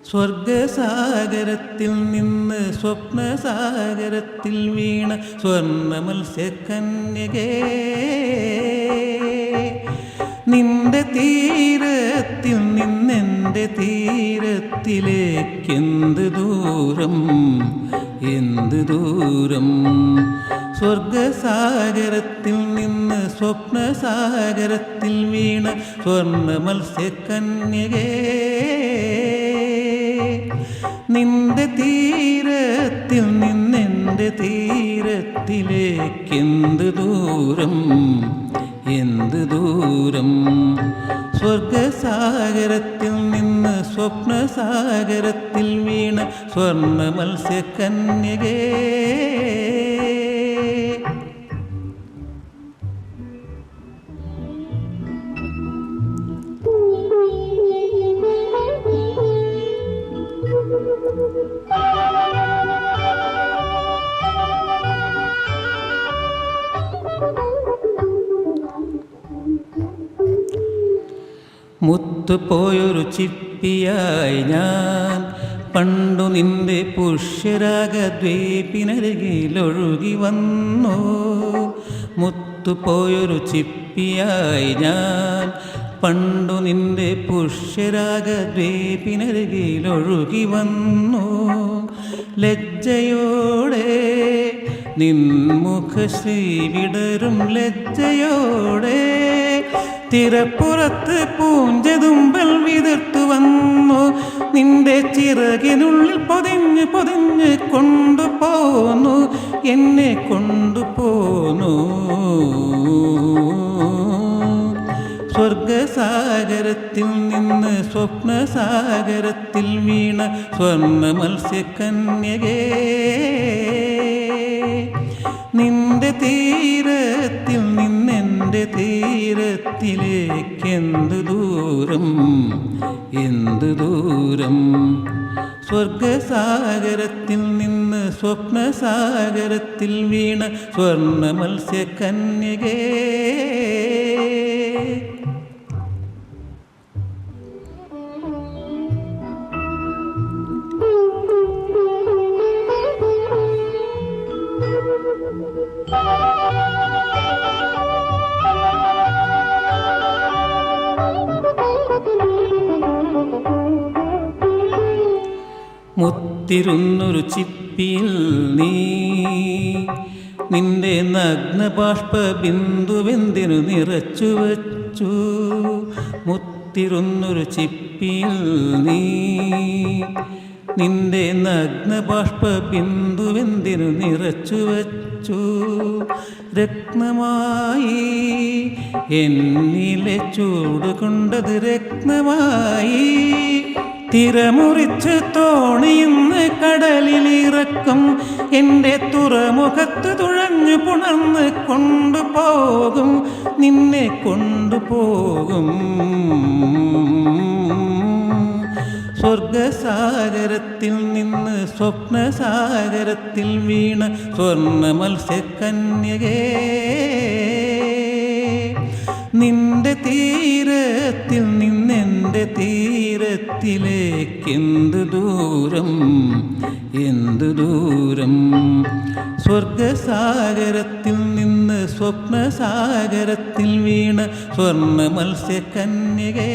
സ്വർഗസാഗരത്തിൽ നിന്ന് സ്വപ്നസാഗരത്തിൽ വീണ സ്വർണ്ണ മത്സ്യകന്യകേ, നിന്റെ തീരത്തിൽ നിന്നെൻ്റെ തീരത്തിലേക്കെന്ത് ദൂരം, എന്ത് ദൂരം. സ്വർഗസാഗരത്തിൽ നിന്ന് സ്വപ്നസാഗരത്തിൽ വീണ സ്വർണ്ണ മത്സ്യകന്യകേ, നിന്റെ തീരത്തിൽ നിന്നെൻ്റെ തീരത്തിലേക്കെന്ത് ദൂരം, എന്ത് ദൂരം. സ്വർഗസാഗരത്തിൽ നിന്ന് സ്വപ്നസാഗരത്തിൽ വീണ സ്വർണ്ണ മത്സ്യകന്യകേ. മുത്തുപോയൊരു ചിപ്പിയായി ഞാൻ പണ്ടു നിന്റെ പുഷ്യരാഗദ്വീപിനരികിലൊഴുകി വന്നു. മുത്തുപോയൊരു ചിപ്പിയായി ഞാൻ പണ്ടു നിന്റെ പുഷ്യരാഗദ്വീപിനരികിലൊഴുകി വന്നു. ലജ്ജയോടെ നിൻമുഖശ്രീ വിടരും ലജ്ജയോടെ തിരപ്പുറത്ത് പൂഞ്ചതുമ്പൽ വിതിർത്തു വന്നു. നിന്റെ ചിറകിനുള്ളിൽ പൊതിഞ്ഞ് പൊതിഞ്ഞ് കൊണ്ടുപോന്നു, എന്നെ കൊണ്ടുപോന്നു. സ്വർഗസാഗരത്തിൽ നിന്ന് സ്വപ്നസാഗരത്തിൽ വീണ സ്വർണ്ണ മത്സ്യകന്യകേ, നിന്റെ തീരത്തിൽ നിന്നെൻ്റെ തീരത്തിലേക്കെന്ത് ദൂരം, എന്ത് ദൂരം. സ്വർഗസാഗരത്തിൽ നിന്ന് സ്വപ്നസാഗരത്തിൽ വീണ സ്വർണ്ണ മത്സ്യകന്യകേ. മുത്തിരുന്നൊരു ചിപ്പിയിൽ നീ നിന്റെ നഗ്നബാഷ്പ ബിന്ദുവെന്തിനു നിറച്ചു വച്ചു. മുത്തിരുന്നൊരു ചിപ്പിയിൽ നീ നിന്റെ നഗ്നബാഷ്പ ബിന്ദുവെന്തിനു നിറച്ചു വച്ചു. രത്നമായി എന്നിലെ ചൂട് കൊണ്ടത് രത്നമായി തിരമുറിച്ച് തോണിയിന്ന് കടലിലിറക്കും. എൻ്റെ തുറമുഖത്ത് തുഴഞ്ഞു പുണർന്ന് കൊണ്ടുപോകും, നിന്നെ കൊണ്ടുപോകും. സ്വർഗസാഗരത്തിൽ നിന്ന് സ്വപ്നസാഗരത്തിൽ വീണ സ്വർണ്ണ മത്സ്യകന്യകേ, നിന്റെ തീരത്തിൽ നിന്നെൻ്റെ തീരത്തിലേക്കെന്ത് ദൂരം, എന്ത് ദൂരം. സ്വർഗസാഗരത്തിൽ നിന്ന് സ്വപ്നസാഗരത്തിൽ വീണ സ്വർണ്ണ മത്സ്യകന്യകേ.